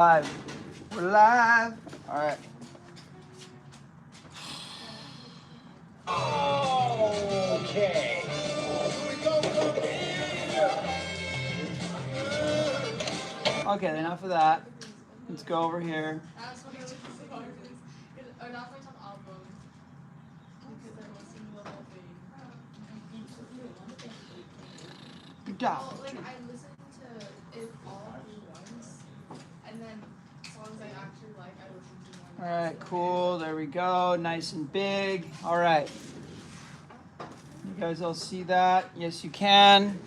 Live. We're live. All right. Okay. Okay, enough of that. Let's go over here. Well, like I listen to it all at once, and then songs I actually like, I listen to more. All right, cool. There we go. Nice and big. All right. You guys all see that? Yes, you can.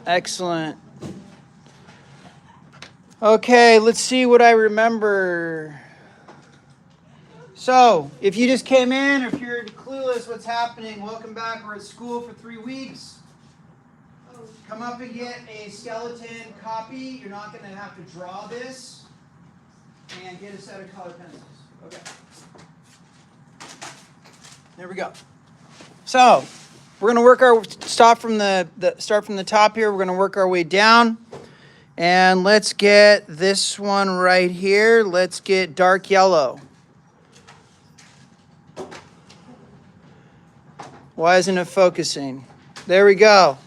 Excellent. Okay, let's see what I remember. So, if you just came in, or if you're clueless what's happening, welcome back. We're at school for 3 weeks. Come up and get a skeleton copy. You're not going to have to draw this. And get a set of colored pencils. Okay. There we go. So, we're going to work our start from the top here. We're going to work our way down. And let's get this one right here. Let's get dark yellow. Why isn't it focusing? There we go.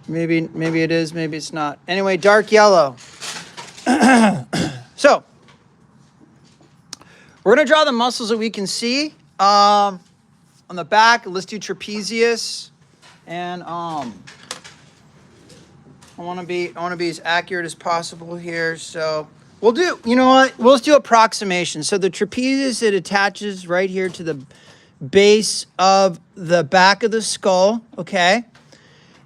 Maybe it is, maybe it's not. Anyway, dark yellow. So, we're going to draw the muscles that we can see on the back. Let's do trapezius. And I want to be as accurate as possible here. So, we'll do, you know what? We'll just do approximation. So, the trapezius, it attaches right here to the base of the back of the skull, okay?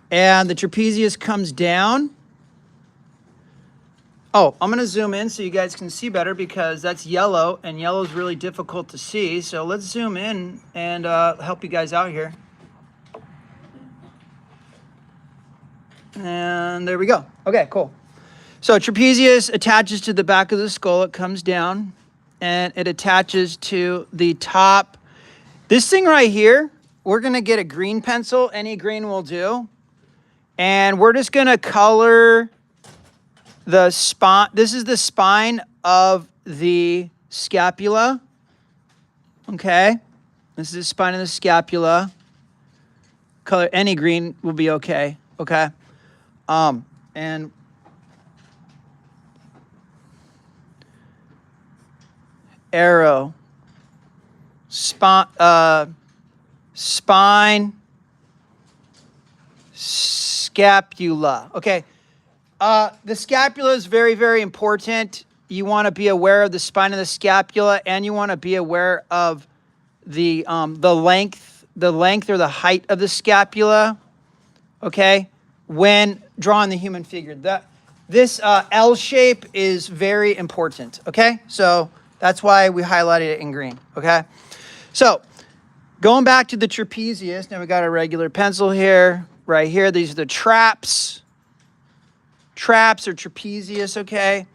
And the trapezius comes down. Oh, I'm going to zoom in so you guys can see better because that's yellow, and yellow is really difficult to see. So let's zoom in and help you guys out here. And there we go. Okay, cool. So trapezius attaches to the back of the skull. It comes down, and it attaches to the top. This thing right here, we're going to get a green pencil. Any green will do. And we're just going to color the spine. This is the spine of the scapula. Okay. This is the spine of the scapula. Color any green will be okay. Okay. And arrow. Spine. Scapula. Okay. The scapula is very, very important. You want to be aware of the spine of the scapula, and you want to be aware of the length or the height of the scapula. Okay, when drawing the human figure, this L shape is very important. Okay, so that's why we highlighted it in green. Okay, so going back to the trapezius. Now we got a regular pencil here. Right here, these are the traps. Traps or trapezius, okay?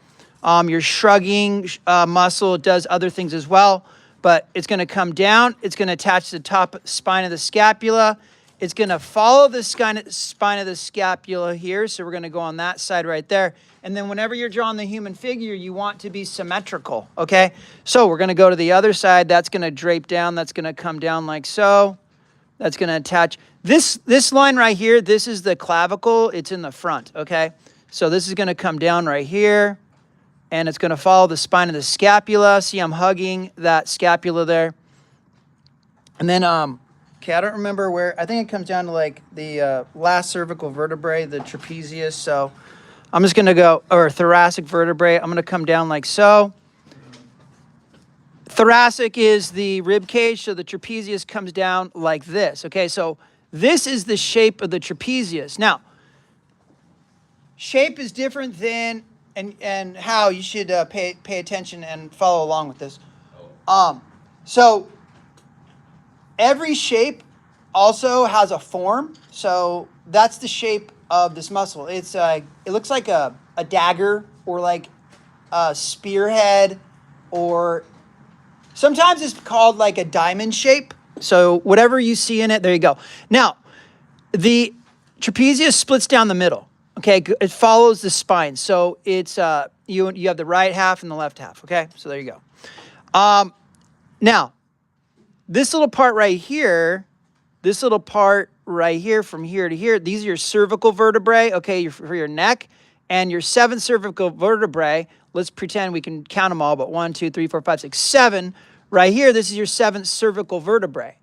Your shrugging muscle does other things as well, but it's going to come down. It's going to attach to the top spine of the scapula. It's going to follow the spine of the scapula here, so we're going to go on that side right there. And then whenever you're drawing the human figure, you want to be symmetrical, okay? So we're going to go to the other side. That's going to drape down. That's going to come down like so. That's going to attach. This line right here, this is the clavicle. It's in the front, okay? So this is going to come down right here, and it's going to follow the spine of the scapula. See, I'm hugging that scapula there. And then, okay, I don't remember where. I think it comes down to like the last cervical vertebrae, the trapezius. So I'm just going to go, or thoracic vertebrae. I'm going to come down like so. Thoracic is the rib cage, so the trapezius comes down like this. Okay, so this is the shape of the trapezius. Now, shape is different than and how you should pay attention and follow along with this. So every shape also has a form. So that's the shape of this muscle. It looks like a dagger or like a spearhead, or sometimes it's called like a diamond shape. So whatever you see in it, there you go. Now, the trapezius splits down the middle. Okay, it follows the spine. So it's you have the right half and the left half. Okay, so there you go. Now, this little part right here, from here to here, these are your cervical vertebrae. Okay, for your neck, and your 7 cervical vertebrae. Let's pretend we can count them all, but 1, 2, 3, 4, 5, 6, 7. Right here, this is your 7th cervical vertebrae.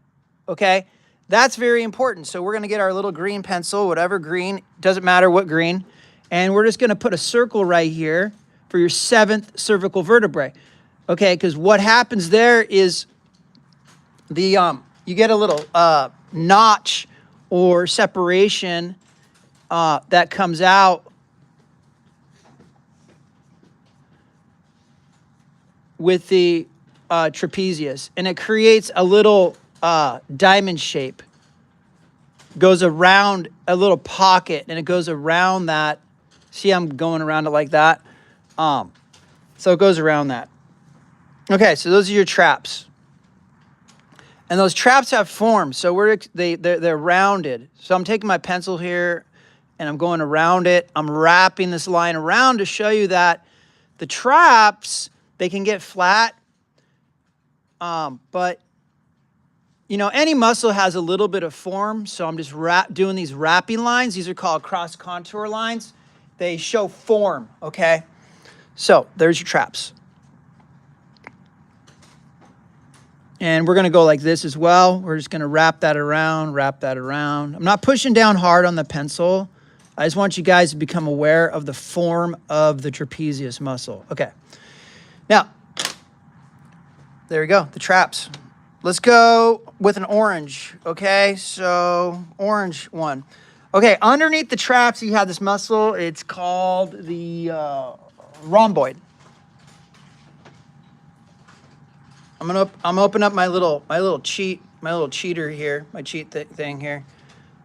Okay, that's very important. So we're going to get our little green pencil, whatever green, doesn't matter what green, and we're just going to put a circle right here for your 7th cervical vertebrae. Okay, because what happens there is you get a little notch or separation that comes out with the trapezius, and it creates a little diamond shape. Goes around a little pocket, and it goes around that. See, I'm going around it like that. So it goes around that. Okay, so those are your traps. And those traps have form, so they're rounded. So I'm taking my pencil here, and I'm going around it. I'm wrapping this line around to show you that the traps, they can get flat, but you know, any muscle has a little bit of form, so I'm just doing these wrapping lines. These are called cross contour lines. They show form, okay? So there's your traps. And we're going to go like this as well. We're just going to wrap that around, wrap that around. I'm not pushing down hard on the pencil. I just want you guys to become aware of the form of the trapezius muscle. Okay. Now, there we go, the traps. Let's go with an orange, okay? So, orange one. Okay, underneath the traps, you have this muscle. It's called the rhomboid. I'm open up my little cheater here, my cheat thing here,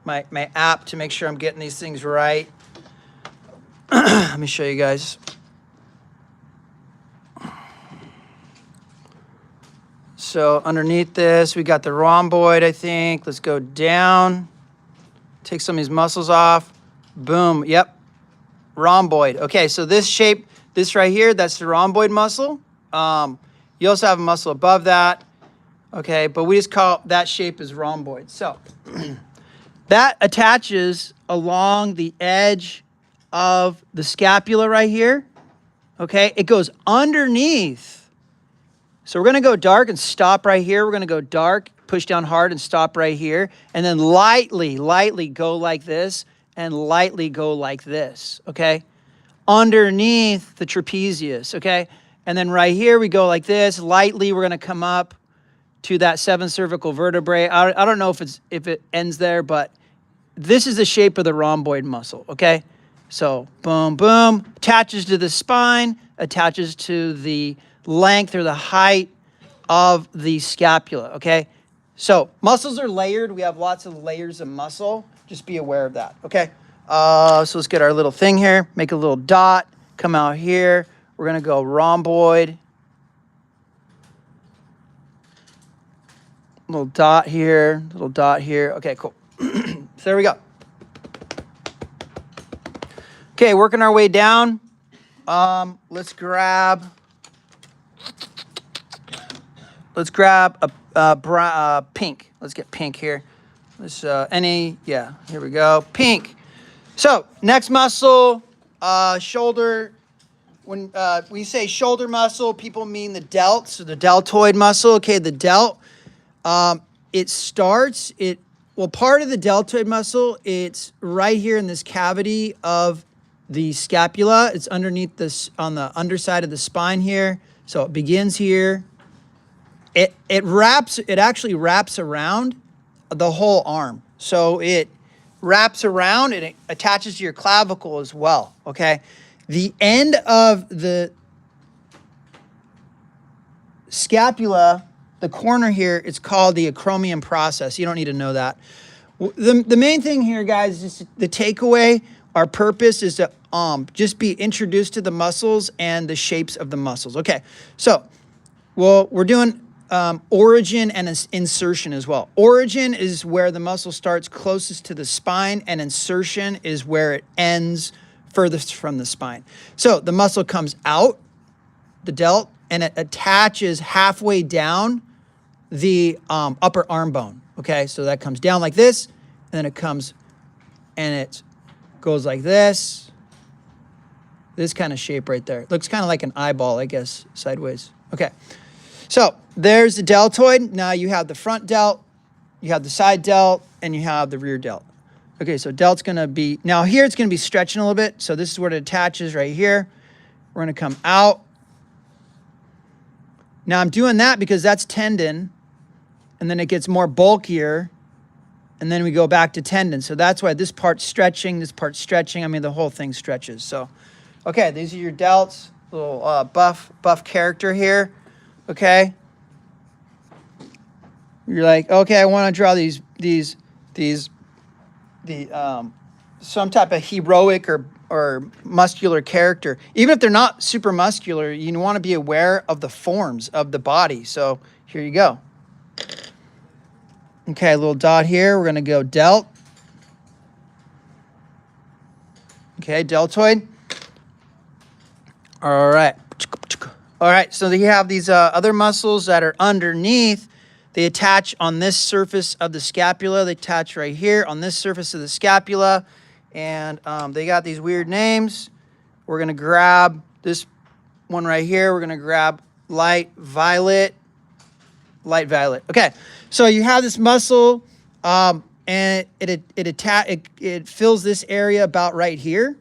my app to make sure I'm getting these things right. Let me show you guys. So underneath this, we got the rhomboid, I think. Let's go down. Take some of these muscles off. Boom. Yep. Rhomboid. Okay, so this shape, this right here, that's the rhomboid muscle. You also have a muscle above that. Okay, but we just call that shape as rhomboid. So that attaches along the edge of the scapula right here. Okay, it goes underneath. So we're going to go dark and stop right here. We're going to go dark, push down hard and stop right here. And then lightly go like this and lightly go like this, okay? Underneath the trapezius, okay? And then right here we go like this. Lightly we're going to come up to that 7th cervical vertebrae. I don't know if it ends there, but this is the shape of the rhomboid muscle, okay? So boom, boom, attaches to the spine, attaches to the length or the height of the scapula, okay? So muscles are layered. We have lots of layers of muscle. Just be aware of that, okay? So let's get our little thing here, make a little dot, come out here. We're going to go rhomboid. Little dot here, little dot here. Okay, cool. So there we go. Okay, working our way down. Let's grab a pink. Let's get pink here. Let's here we go. Pink. So next muscle, shoulder. When we say shoulder muscle, people mean the delt, so the deltoid muscle. Okay, the delt. Part of the deltoid muscle, it's right here in this cavity of the scapula. It's underneath this, on the underside of the spine here. So it begins here. It actually wraps around the whole arm. So it wraps around and it attaches to your clavicle as well, okay? The end of the scapula, the corner here, it's called the acromion process. You don't need to know that. The main thing here, guys, is the takeaway. Our purpose is to just be introduced to the muscles and the shapes of the muscles. Okay, so, well, we're doing origin and insertion as well. Origin is where the muscle starts closest to the spine, and insertion is where it ends furthest from the spine. So the muscle comes out, the delt, and it attaches halfway down the upper arm bone. Okay, so that comes down like this, and then it comes and it goes like this. This kind of shape right there. It looks kind of like an eyeball, I guess, sideways. Okay, so there's the deltoid. Now you have the front delt, you have the side delt, and you have the rear delt. Okay, so delt's gonna be, now here it's gonna be stretching a little bit. So this is where it attaches right here. We're gonna come out. Now I'm doing that because that's tendon, and then it gets more bulkier, and then we go back to tendon. So that's why this part's stretching, this part's stretching. I mean, the whole thing stretches. So, okay, these are your delts, little buff character here, okay? You're like, okay, I want to draw some type of heroic or muscular character. Even if they're not super muscular, you want to be aware of the forms of the body. So here you go. Okay, a little dot here. We're going to go delt. Okay, deltoid. All right. All right, so you have these other muscles that are underneath. They attach on this surface of the scapula. They attach right here on this surface of the scapula. And they got these weird names. We're going to grab this one right here. We're going to grab light violet. Light violet. Okay, so you have this muscle, and it fills this area about right here,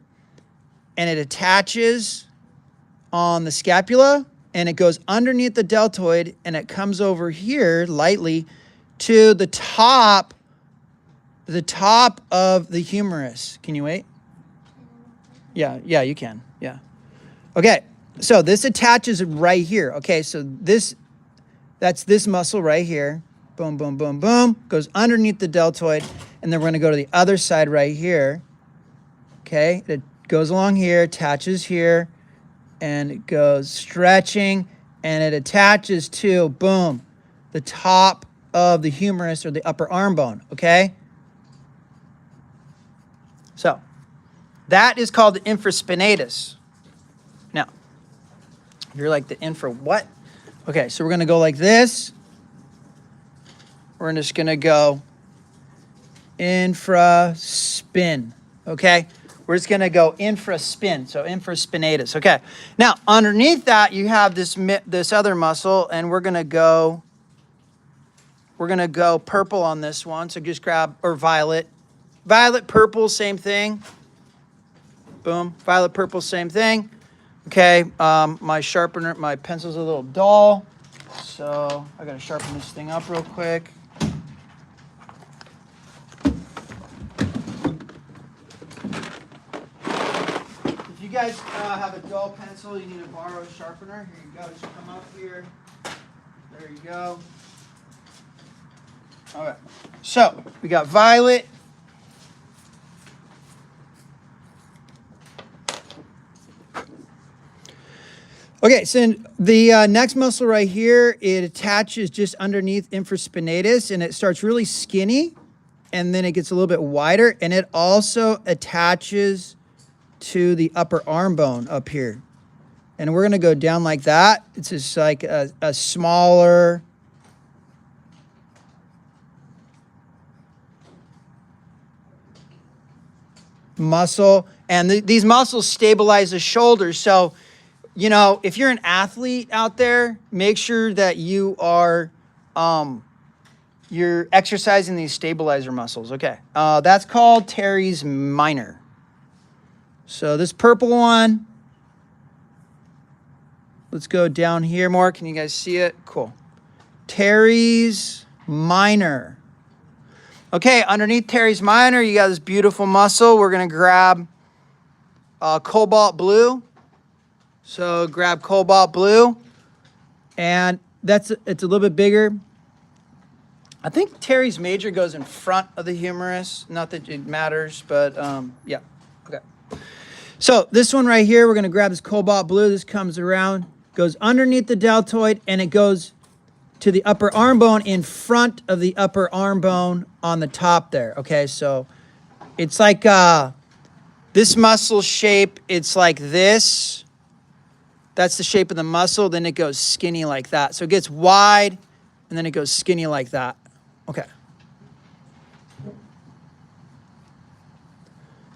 and it attaches on the scapula, and it goes underneath the deltoid, and it comes over here lightly to the top of the humerus. Can you wait? Yeah, you can. Yeah. Okay, so this attaches right here. Okay, so that's this muscle right here. Boom, boom, boom, boom. Goes underneath the deltoid, and then we're going to go to the other side right here. Okay, it goes along here, attaches here, and it goes stretching, and it attaches to, boom, the top of the humerus or the upper arm bone, okay? So that is called the infraspinatus. Now, you're like, the infra what? Okay, so we're going to go like this. We're just going to go infraspin, okay? We're just going to go infraspin, so infraspinatus, okay? Now, underneath that, you have this other muscle, and we're going to go purple on this one, so just grab, or violet. Violet, purple, same thing. Boom, violet, purple, same thing. Okay, my sharpener, my pencil's a little dull, so I gotta sharpen this thing up real quick. If you guys have a dull pencil, you need to borrow a sharpener. Here you go, just come up here. There you go. All right, so we got violet. Okay, so the next muscle right here, it attaches just underneath infraspinatus, and it starts really skinny, and then it gets a little bit wider, and it also attaches to the upper arm bone up here. And we're going to go down like that. It's just like a smaller muscle, and these muscles stabilize the shoulders. So, you know, if you're an athlete out there, make sure that you are, you're exercising these stabilizer muscles. Okay, that's called teres minor. So this purple one, let's go down here more. Can you guys see it? Cool. Teres minor. Okay, underneath teres minor, you got this beautiful muscle. We're gonna grab cobalt blue. So grab cobalt blue, and it's a little bit bigger. I think teres major goes in front of the humerus. Not that it matters, but yeah. Okay. So this one right here, we're going to grab this cobalt blue. This comes around, goes underneath the deltoid, and it goes to the upper arm bone in front of the upper arm bone on the top there. Okay, so it's like this muscle shape, it's like this. That's the shape of the muscle. Then it goes skinny like that. So it gets wide and then it goes skinny like that. Okay.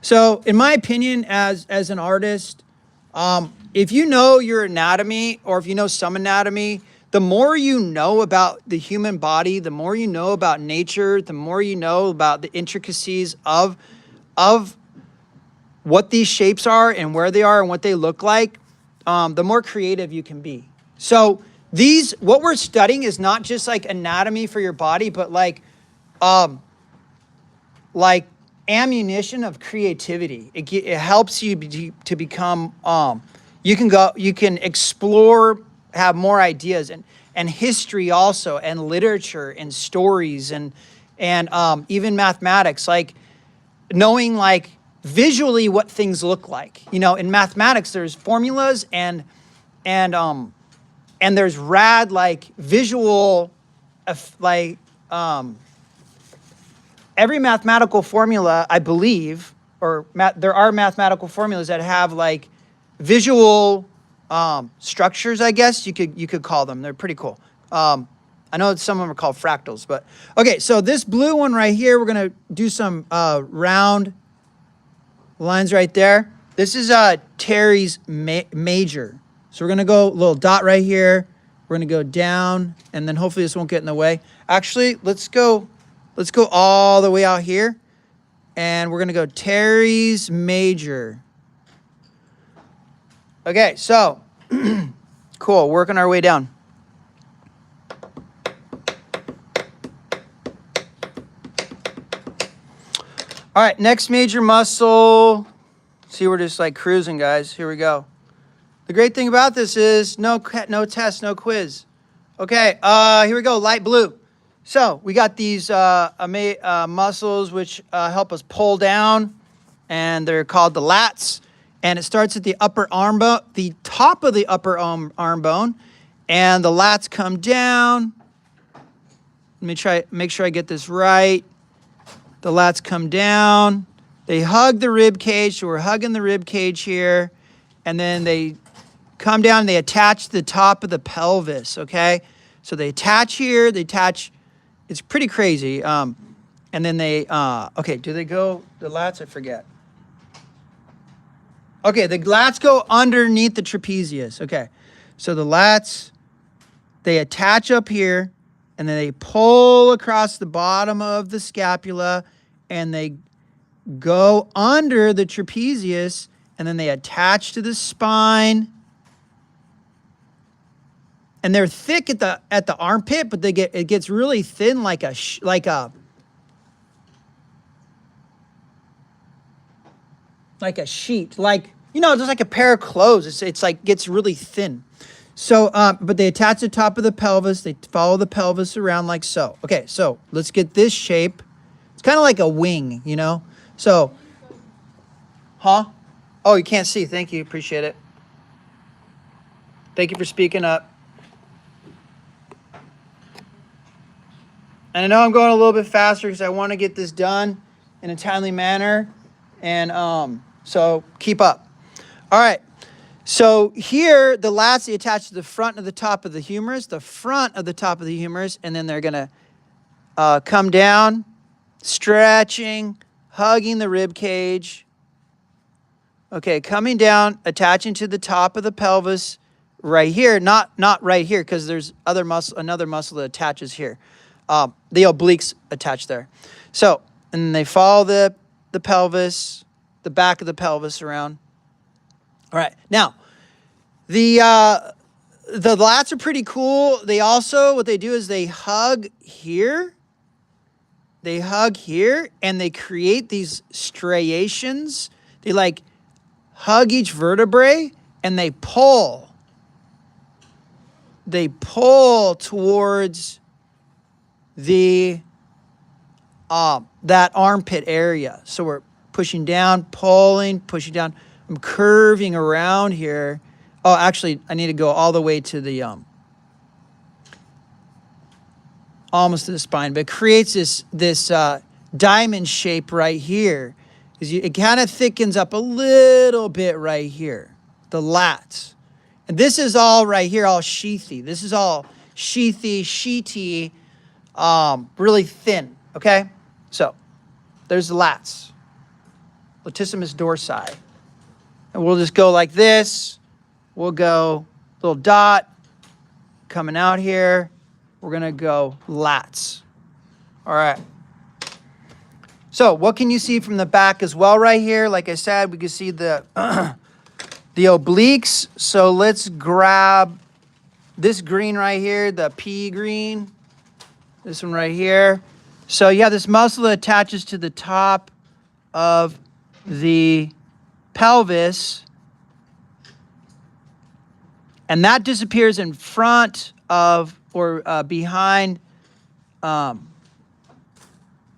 So in my opinion, as an artist, if you know your anatomy or if you know some anatomy, the more you know about the human body, the more you know about nature, the more you know about the intricacies of what these shapes are and where they are and what they look like, the more creative you can be. So what we're studying is not just like anatomy for your body, but like ammunition of creativity. It helps you to become, you can explore, have more ideas and history also, and literature and stories and even mathematics, like knowing like visually what things look like. You know, in mathematics, there's formulas and there's rad like visual, every mathematical formula, I believe, there are mathematical formulas that have like visual structures, I guess you could call them. They're pretty cool. I know some of them are called fractals, but okay. So this blue one right here, we're gonna do some round lines right there. This is Terry's major. So we're gonna go a little dot right here. We're gonna go down, and then hopefully this won't get in the way. Actually, let's go all the way out here, and we're gonna go Terry's major. Okay, so cool, working our way down. All right, next major muscle. See, we're just like cruising, guys. Here we go. The great thing about this is no test, no quiz. Okay, here we go, light blue. So we got these muscles which help us pull down, and they're called the lats. And it starts at the upper arm bone, the top of the upper arm bone, and the lats come down. Let me make sure I get this right. The lats come down. They hug the rib cage, so we're hugging the rib cage here, and then they come down and they attach to the top of the pelvis. Okay, so they attach here. They attach. It's pretty crazy. And then they, okay, do they go, the lats? I forget. Okay, the lats go underneath the trapezius. Okay, so the lats, they attach up here, and then they pull across the bottom of the scapula, and they go under the trapezius, and then they attach to the spine. And they're thick at the armpit, but it gets really thin like a sheet. Like, you know, just like a pair of clothes. It's like gets really thin. So, but they attach the top of the pelvis. They follow the pelvis around like so. Okay, so let's get this shape. It's kind of like a wing, you know? So, huh? Oh, you can't see. Thank you. Appreciate it. Thank you for speaking up. And I know I'm going a little bit faster because I want to get this done in a timely manner. And so keep up. All right. So here, the lats, they attach to the front of the top of the humerus, and then they're going to come down, stretching, hugging the rib cage. Okay, coming down, attaching to the top of the pelvis right here. Not right here, because there's another muscle that attaches here. The obliques attach there. So, and then they follow the pelvis, the back of the pelvis around. All right. Now, the lats are pretty cool. They also, what they do is they hug here. They hug here, and they create these striations. They like hug each vertebrae, and they pull. They pull towards the that armpit area. So we're pushing down, pulling, pushing down. I'm curving around here. Oh, actually, I need to go all the way to the almost to the spine, but it creates this diamond shape right here. It kind of thickens up a little bit right here, the lats. And this is all right here, all sheathy. This is all sheathy, sheety, really thin, okay? So there's the lats, latissimus dorsi. And we'll just go like this. We'll go little dot coming out here. We're gonna go lats. All right. So what can you see from the back as well right here? Like I said, we can see the the obliques. So let's grab this green right here, the pea green. This one right here. So yeah, this muscle that attaches to the top of the pelvis. And that disappears in front of or behind the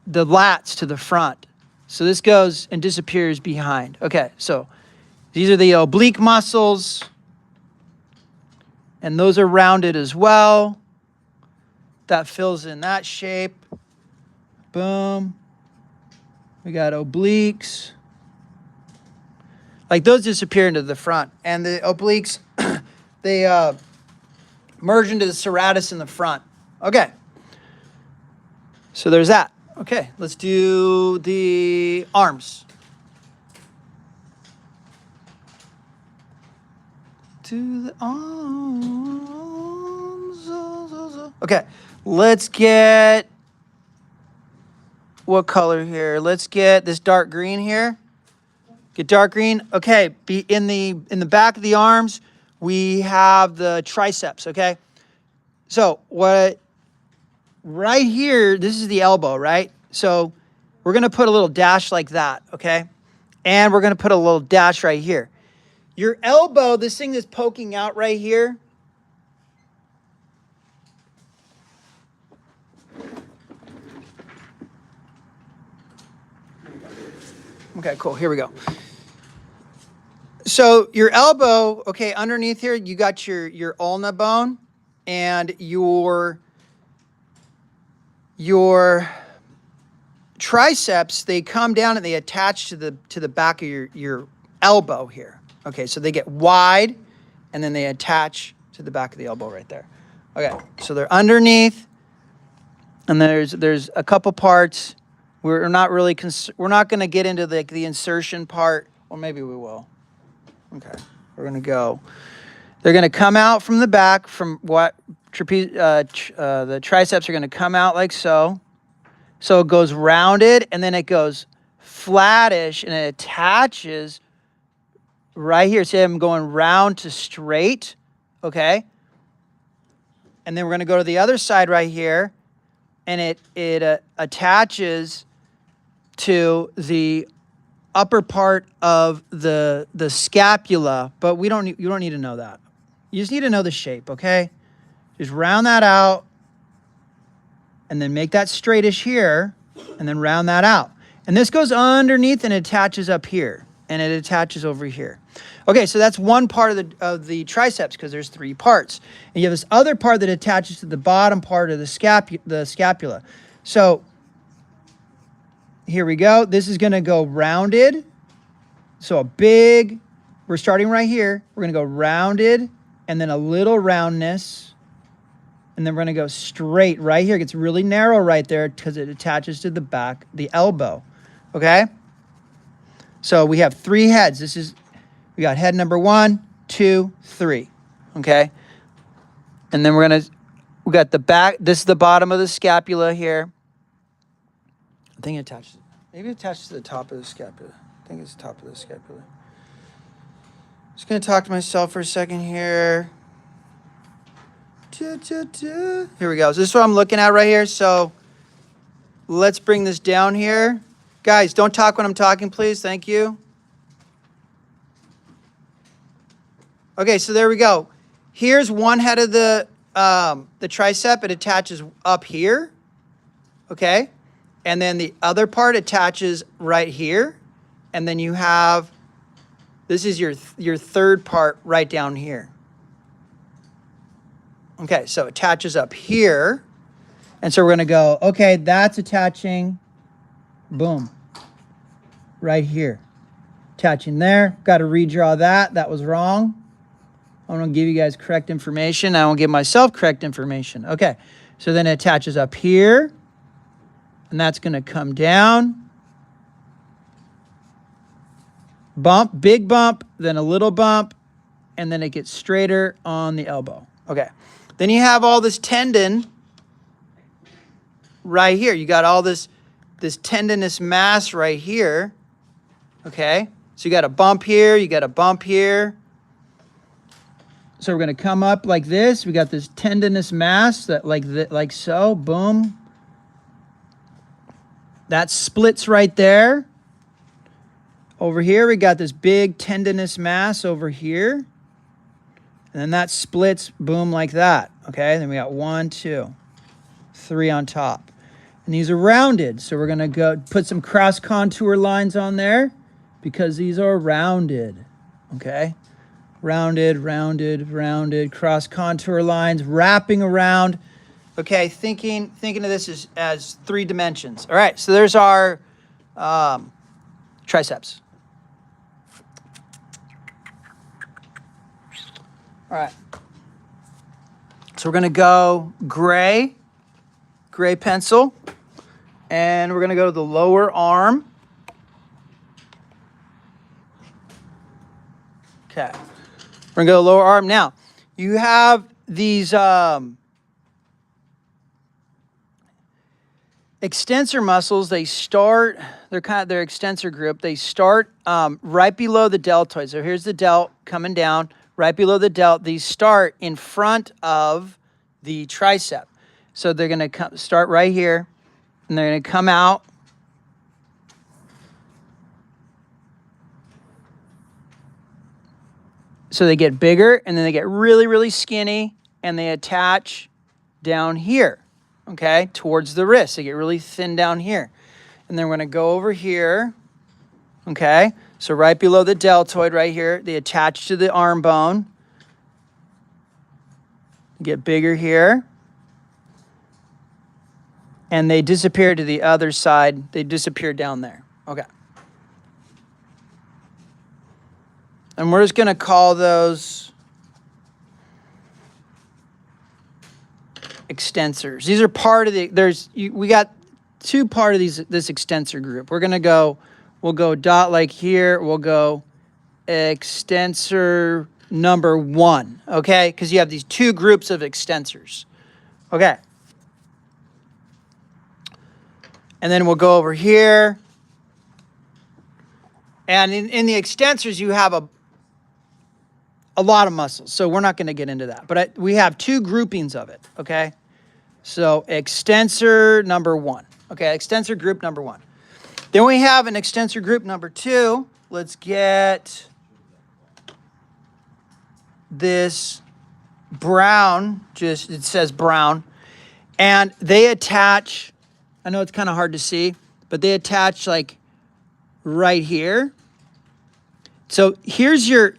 lats to the front. So this goes and disappears behind. Okay, so these are the oblique muscles. And those are rounded as well. That fills in that shape. Boom. We got obliques. Like those disappear into the front. And the obliques, they merge into the serratus in the front. Okay. So there's that. Okay, let's do the arms. To the arms. Okay, let's get what color here? Let's get this dark green here. Get dark green. Okay, be in the back of the arms, we have the triceps, okay? So what right here, this is the elbow, right? So we're going to put a little dash like that, okay? And we're going to put a little dash right here. Your elbow, this thing that's poking out right here, okay, cool. Here we go. So your elbow, okay, underneath here, you got your ulna bone and your triceps, they come down and they attach to the back of your elbow here. Okay, so they get wide and then they attach to the back of the elbow right there. Okay, so they're underneath and there's a couple parts. We're not really we're not going to get into the insertion part, or maybe we will. Okay, we're going to go. They're going to come out from the back from what the triceps are going to come out like so. So it goes rounded and then it goes flattish and it attaches right here. See, I'm going round to straight, okay? And then we're going to go to the other side right here and it attaches to the upper part of the scapula, but you don't need to know that. You just need to know the shape, okay? Just round that out and then make that straightish here and then round that out. And this goes underneath and attaches up here and it attaches over here. Okay, so that's one part of the triceps because there's three parts. And you have this other part that attaches to the bottom part of the scapula. So here we go. This is going to go rounded. So we're starting right here. We're going to go rounded and then a little roundness. And then we're going to go straight right here. It gets really narrow right there because it attaches to the back, the elbow. Okay? So we have three heads. We got head number 1, 2, 3. Okay? And then we got the back. This is the bottom of the scapula here. I think it attaches to the top of the scapula. I think it's the top of the scapula. Just going to talk to myself for a second here. Here we go. So this is what I'm looking at right here. So let's bring this down here. Guys, don't talk when I'm talking, please. Thank you. Okay, so there we go. Here's one head of the tricep. It attaches up here. Okay? And then the other part attaches right here. And then you have, this is your third part right down here. Okay, so it attaches up here. And so we're going to go, okay, that's attaching, boom, right here. Attaching there. Got to redraw that. That was wrong. I want to give you guys correct information. I won't give myself correct information. Okay, so then it attaches up here, and that's going to come down. Bump, big bump, then a little bump, and then it gets straighter on the elbow. Okay, then you have all this tendon right here. You got all this tendinous mass right here. Okay, so you got a bump here, you got a bump here. So we're going to come up like this. We got this tendinous mass that like so, boom. That splits right there. Over here, we got this big tendinous mass over here. And then that splits, boom, like that. Okay, then we got 1, 2, 3 on top. And these are rounded. So we're going to go put some cross contour lines on there because these are rounded. Okay, rounded, rounded, rounded, cross contour lines, wrapping around. Okay, thinking of this as 3 dimensions. All right, so there's our triceps. All right. So we're going to go gray pencil, and we're going to go to the lower arm. Okay. We're going to go to the lower arm. Now, you have these extensor muscles. They start, they're kind of their extensor group. They start right below the deltoid. So here's the delt coming down. Right below the delt, these start in front of the tricep. So they're going to start right here, and they're going to come out. So they get bigger, and then they get really, really skinny, and they attach down here, okay, towards the wrist. They get really thin down here. And then we're going to go over here, okay? So right below the deltoid right here, they attach to the arm bone. Get bigger here. And they disappear to the other side. They disappear down there. Okay. And we're just going to call those extensors. These are part of the, we got 2 part of this extensor group. We're going to go, we'll go dot like here. We'll go extensor number 1, okay? Because you have these 2 groups of extensors. Okay. And then we'll go over here. And in the extensors, you have a lot of muscles. So we're not going to get into that. But we have 2 groupings of it, okay? So extensor number 1. Okay, extensor group number 1. Then we have an extensor group number 2. Let's get this brown, just it says brown. And they attach, I know it's kind of hard to see, but they attach like right here. So here's your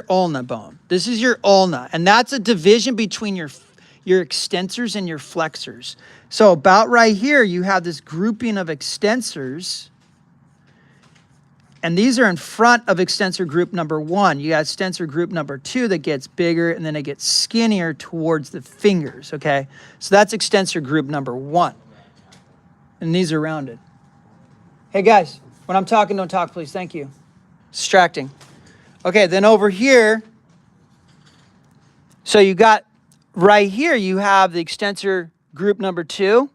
ulna bone. This is your ulna, and that's a division between your extensors and your flexors. So about right here, you have this grouping of extensors, and these are in front of extensor group number 1. You got extensor group number 2 that gets bigger, and then it gets skinnier towards the fingers, okay? So that's extensor group number 1. And these are rounded. Hey guys, when I'm talking, don't talk, please. Thank you. Distracting. Okay, then over here, so you got right here, you have the extensor group number 2.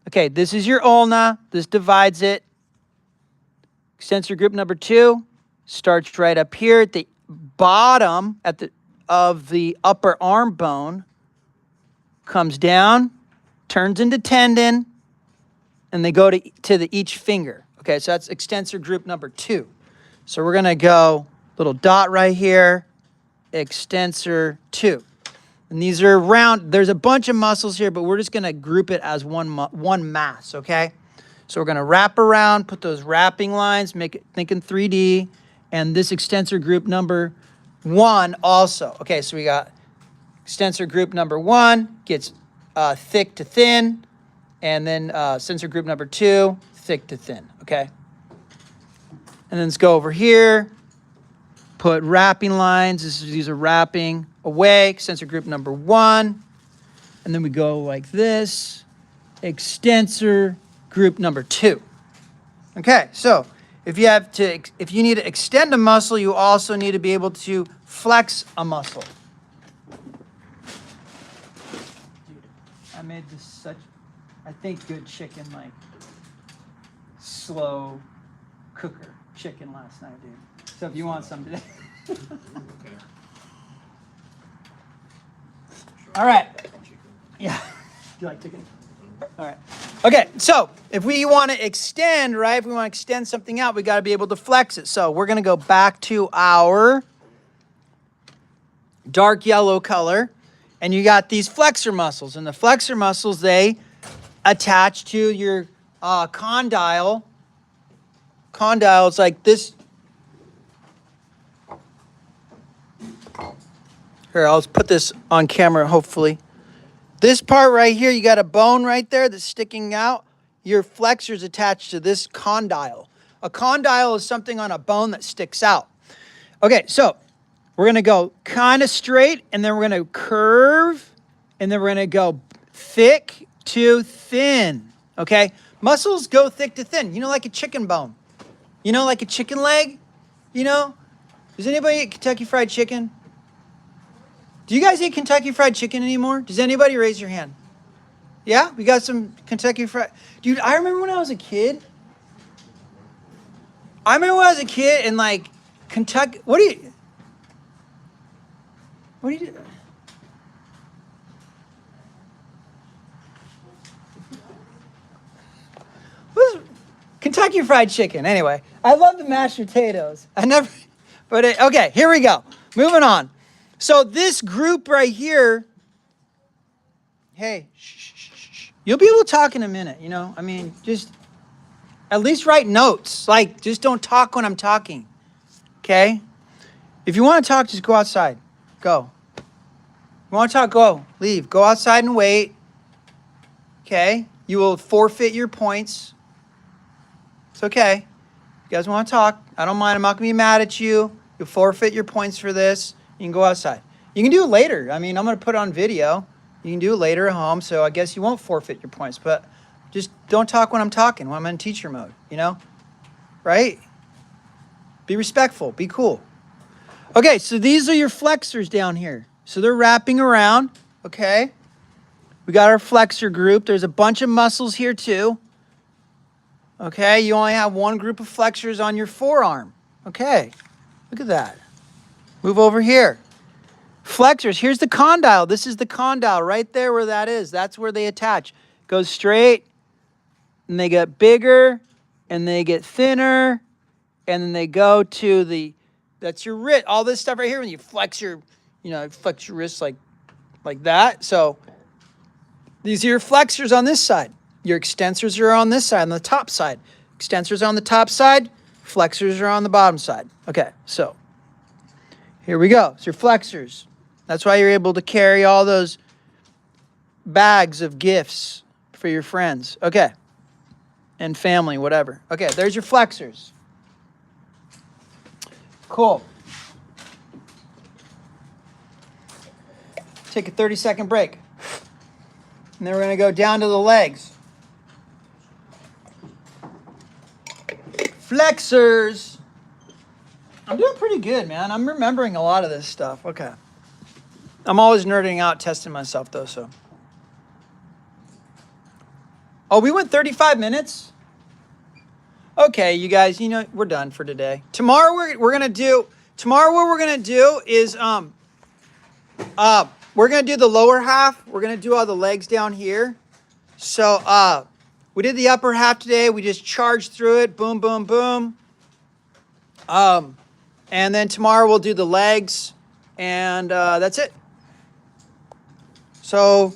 Okay, this is your ulna. This divides it. Extensor group number 2 starts right up here at the bottom of the upper arm bone, comes down, turns into tendon, and they go to each finger. Okay, so that's extensor group number 2. So we're going to go little dot right here, extensor 2. And these are round. There's a bunch of muscles here, but we're just going to group it as one mass, okay? So we're going to wrap around, put those wrapping lines, make it think in 3D, and this extensor group number 1 also. Okay, so we got extensor group number 1 gets thick to thin, And then sensor group number 2, thick to thin, okay? And then let's go over here, put wrapping lines. These are wrapping away, sensor group number 1. And then we go like this, extensor group number 2. Okay, so if you need to extend a muscle, you also need to be able to flex a muscle. Dude, I made this I think good chicken, like slow cooker chicken last night, dude. So if you want some today. All right. Yeah. Do you like chicken? All right. Okay, so if we want to extend, right, if we want to extend something out, we got to be able to flex it. So we're going to go back to our dark yellow color, and you got these flexor muscles. And the flexor muscles, they attach to your condyle. Condyle is like this. Here, I'll put this on camera, hopefully. This part right here, you got a bone right there that's sticking out. Your flexor's attached to this condyle. A condyle is something on a bone that sticks out. Okay, so we're going to go kind of straight, and then we're going to curve, and then we're going to go thick to thin. Okay? Muscles go thick to thin. You know, like a chicken bone. You know, like a chicken leg? You know? Does anybody eat Kentucky Fried Chicken? Do you guys eat Kentucky Fried Chicken anymore? Does anybody raise your hand? Yeah? We got some Kentucky Fried... Dude, I remember when I was a kid. And, like, Kentucky... What do you do? What is Kentucky Fried Chicken? Anyway, I love the mashed potatoes. Okay, here we go. Moving on. So this group right here, hey, shh. You'll be able to talk in a minute, you know? I mean, just at least write notes. Like, just don't talk when I'm talking, okay? If you want to talk, just go outside. Go. You want to talk, go. Leave. Go outside and wait, okay? You will forfeit your points. It's okay. You guys want to talk, I don't mind. I'm not going to be mad at you. You'll forfeit your points for this. You can go outside. You can do it later. I mean, I'm going to put it on video. You can do it later at home, so I guess you won't forfeit your points. But just don't talk when I'm talking, when I'm in teacher mode, you know? Right? Be respectful. Be cool. Okay, so these are your flexors down here. So they're wrapping around, okay? We got our flexor group. There's a bunch of muscles here too. Okay, you only have one group of flexors on your forearm. Okay, look at that. Move over here. Flexors, here's the condyle. This is the condyle right there where that is. That's where they attach. Goes straight, and they get bigger, and they get thinner, and then they go to the, that's your wrist. All this stuff right here, when you flex your, flex your wrist like that. So these are your flexors on this side. Your extensors are on this side, on the top side. Extensors on the top side, flexors are on the bottom side. Okay, so here we go. It's your flexors. That's why you're able to carry all those bags of gifts for your friends. Okay. And family, whatever. Okay, there's your flexors. Cool. Take a 30-second break. And then we're going to go down to the legs. Flexors. I'm doing pretty good, man. I'm remembering a lot of this stuff. Okay. I'm always nerding out, testing myself, though, so. Oh, we went 35 minutes? Okay, you guys, we're done for today. Tomorrow what we're going to do is we're going to do the lower half. We're going to do all the legs down here. So, we did the upper half today. We just charged through it. Boom, boom, boom. And then tomorrow we'll do the legs, and that's it. So